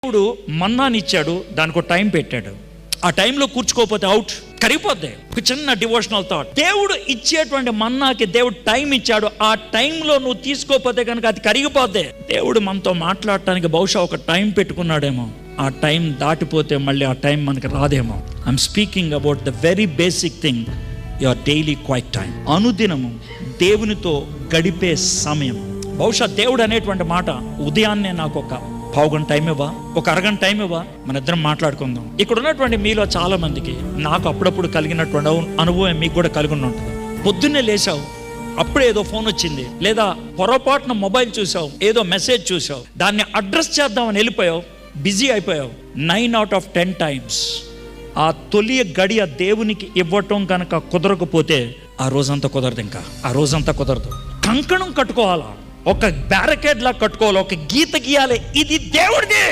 దేవుడు మన్నానిచ్చాడు, దానికి ఒక టైం పెట్టాడు. ఆ టైంలో కూర్చుకోకపోతే అవుట్, కరిగిపోద్ది. ఒక చిన్న డివోషనల్ థాట్, దేవుడు ఇచ్చేటువంటి మన్నాకి దేవుడు టైం ఇచ్చాడు. ఆ టైంలో నువ్వు తీసుకోకపోతే కనుక అది కరిగిపోద్ది. దేవుడు మనతో మాట్లాడటానికి బహుశా ఒక టైం పెట్టుకున్నాడేమో. ఆ టైం దాటిపోతే మళ్ళీ ఆ టైం మనకి రాదేమో. I'm speaking about the very basic thing, your daily quiet time. అనుదినము దేవునితో గడిపే సమయం. బహుశా దేవుడు అనేటువంటి మాట, ఉదయాన్నే నాకు ఒక పావుగంట టైం ఇవ్వా, ఒక అరగంట టైం ఇవ్వా, మన ఇద్దరం మాట్లాడుకుందాం. ఇక్కడ ఉన్నటువంటి మీలో చాలా మందికి నాకు అప్పుడప్పుడు కలిగినటువంటి అనుభవం మీకు కూడా కలిగి ఉంటుంది. పొద్దున్నే లేచావు, అప్పుడే ఏదో ఫోన్ వచ్చింది, లేదా పొరపాటున మొబైల్ చూసావు, ఏదో మెసేజ్ చూసావు, దాన్ని అడ్రస్ చేద్దామని వెళ్ళిపోయావు, బిజీ అయిపోయావు. 9 out of 10 times ఆ తొలి గడియ దేవునికి ఇవ్వటం కనుక కుదరకపోతే ఆ రోజంతా కుదరదు. ఇంకా ఆ రోజంతా కుదరదు. కంకణం కట్టుకోవాలా, ఒక బ్యారికేడ్ లా కట్టుకోవాలి, ఒక గీత గీయాలి, ఇది దేవుడిది.